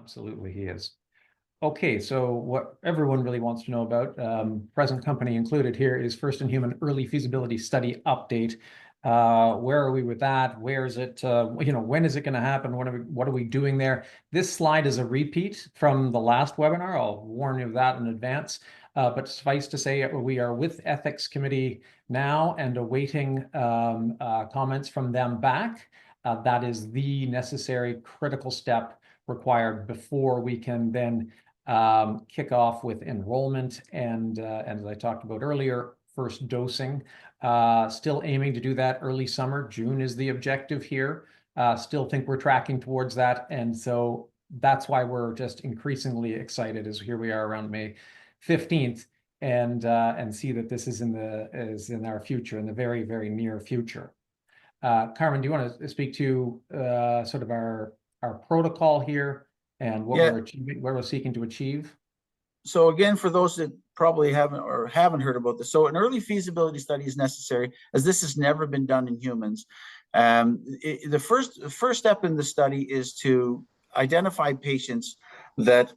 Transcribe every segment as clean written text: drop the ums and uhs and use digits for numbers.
Absolutely, he is. Okay, so what everyone really wants to know about, present company included here, is first in human early feasibility study update. Where are we with that? Where is it? When is it going to happen? What are we doing there? This slide is a repeat from the last webinar. I'll warn you of that in advance. But suffice to say, we are with Ethics Committee now and awaiting comments from them back. That is the necessary critical step required before we can then kick off with enrollment and as I talked about earlier, first dosing. Still aiming to do that early summer. June is the objective here. Still think we're tracking towards that, and so that's why we're just increasingly excited as here we are around May 15th and see that this is in our future, in the very, very near future. Carmen, do you want to speak to sort of our protocol here and what we're achieving, where we're seeking to achieve? So again, for those that probably haven't heard about this, so an early feasibility study is necessary as this has never been done in humans. The first step in the study is to identify patients that,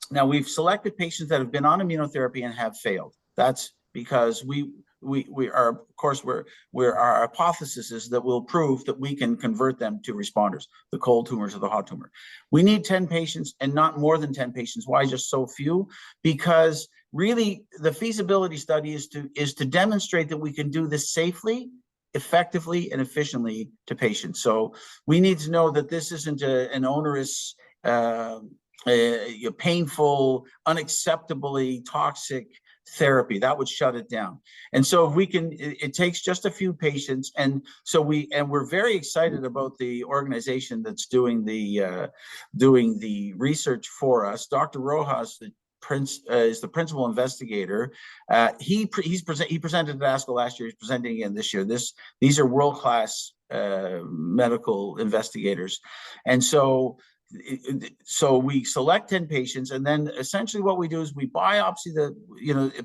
now we've selected patients that have been on immunotherapy and have failed. That's because our hypothesis is that we'll prove that we can convert them to responders, the cold tumors or the hot tumor. We need 10 patients and not more than 10 patients. Why just so few? Because really the feasibility study is to demonstrate that we can do this safely, effectively, and efficiently to patients. So we need to know that this isn't an onerous, painful, unacceptably toxic therapy that would shut it down. And so if we can, it takes just a few patients, and so we're very excited about the organization that's doing the research for us. Dr. Rojas is the principal investigator. He presented at ASCO last year. He's presenting again this year. These are world-class medical investigators, and so we select 10 patients, and then essentially what we do is we biopsy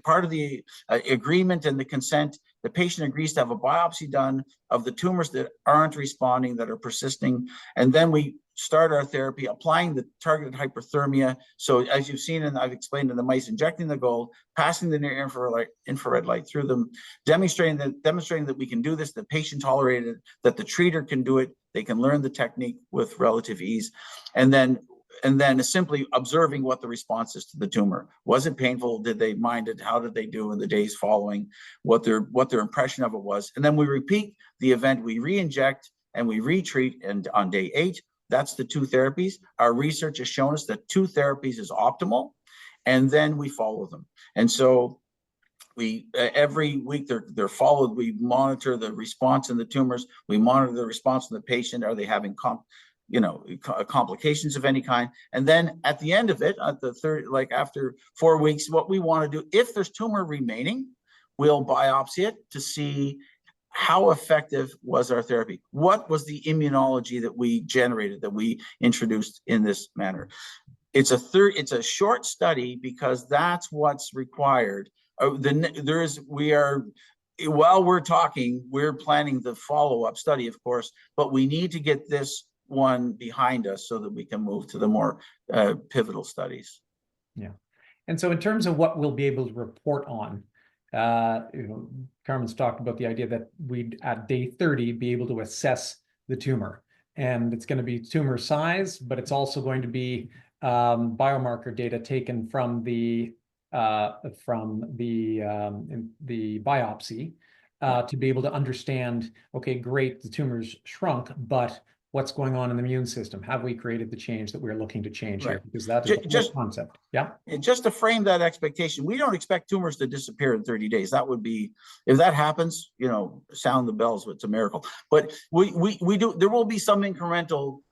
part of the agreement and the consent. The patient agrees to have a biopsy done of the tumors that aren't responding, that are persisting, and then we start our therapy applying the targeted hyperthermia. So as you've seen, and I've explained in the mice, injecting the gold, passing the near infrared light through them, demonstrating that we can do this, the patient tolerated it, that the treater can do it, they can learn the technique with relative ease, and then simply observing what the response is to the tumor. Was it painful? Did they mind it? How did they do in the days following? What their impression of it was, and then we repeat the event. We re-inject and we retreat, and on day 8. That's the 2 therapies. Our research has shown us that 2 therapies is optimal, and then we follow them. And so we every week they're followed. We monitor the response in the tumors. We monitor the response in the patient. Are they having complications of any kind? And then at the end of it, at the third, like after 4 weeks, what we want to do, if there's tumor remaining, we'll biopsy it to see how effective was our therapy? What was the immunology that we generated, that we introduced in this manner? It's a short study because that's what's required. While we're talking, we're planning the follow-up study, of course, but we need to get this one behind us so that we can move to the more pivotal studies. Yeah. And so in terms of what we'll be able to report on, Carmen's talked about the idea that we'd at day 30 be able to assess the tumor, and it's going to be tumor size, but it's also going to be biomarker data taken from the biopsy to be able to understand, okay, great, the tumor's shrunk, but what's going on in the immune system? Have we created the change that we're looking to change here? Because that is the concept. Yeah. And just to frame that expectation, we don't expect tumors to disappear in 30 days. That would be, if that happens, sound the bells. It's a miracle. But we do. There will be some incremental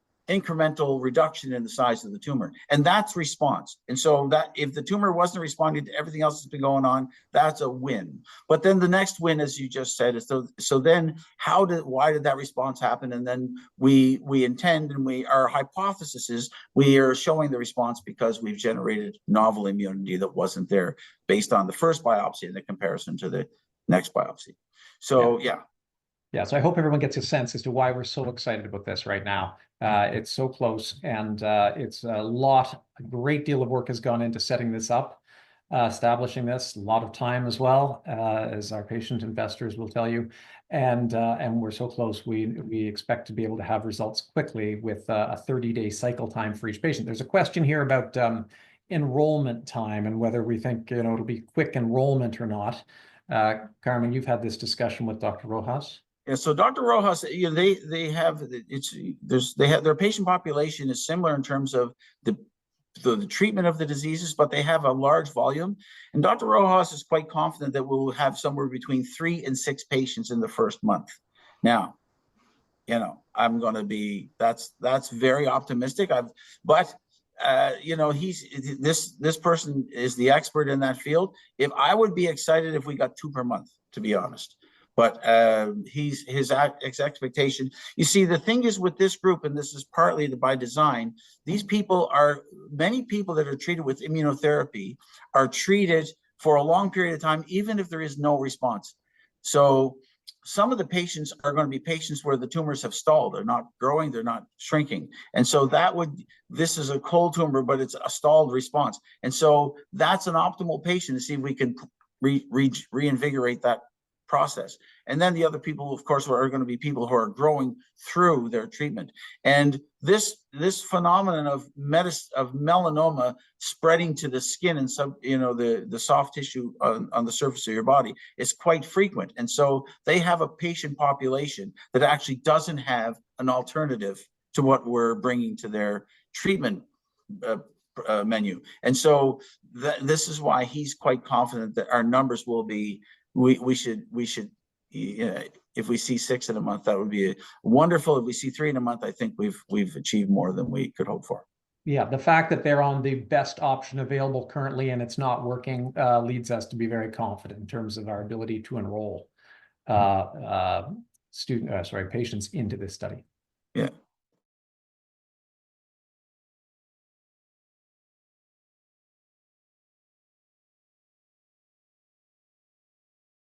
reduction in the size of the tumor, and that's response. And so that if the tumor wasn't responding to everything else that's been going on, that's a win. But then the next win, as you just said, is so then why did that response happen? And then we intend, and our hypothesis is we are showing the response because we've generated novel immunity that wasn't there based on the first biopsy and the comparison to the next biopsy. So yeah. Yeah, so I hope everyone gets a sense as to why we're so excited about this right now. It's so close, and it's a great deal of work has gone into setting this up, establishing this, a lot of time as well, as our patient investors will tell you. And we're so close, we expect to be able to have results quickly with a 30-day cycle time for each patient. There's a question here about enrollment time and whether we think it'll be quick enrollment or not. Carmen, you've had this discussion with Dr. Rojas. Yeah, so Dr. Rojas, they have their patient population is similar in terms of the treatment of the diseases, but they have a large volume. And Dr. Rojas is quite confident that we'll have somewhere between 3 and 6 patients in the first month. Now, I'm going to be, that's very optimistic. This person is the expert in that field. I would be excited if we got 2 per month, to be honest. But his expectation. You see, the thing is with this group, and this is partly by design, many people that are treated with immunotherapy are treated for a long period of time, even if there is no response. So some of the patients are going to be patients where the tumors have stalled. They're not growing, they're not shrinking. And so this is a cold tumor, but it's a stalled response. And so that's an optimal patient to see if we can reinvigorate that process. And then the other people, of course, are going to be people who are growing through their treatment. And this phenomenon of melanoma spreading to the skin and the soft tissue on the surface of your body is quite frequent. And so they have a patient population that actually doesn't have an alternative to what we're bringing to their treatment menu. And so this is why he's quite confident that our numbers will be. We should, if we see 6 in a month, that would be wonderful. If we see 3 in a month, I think we've achieved more than we could hope for. Yeah, the fact that they're on the best option available currently and it's not working leads us to be very confident in terms of our ability to enroll patients into this study. Yeah.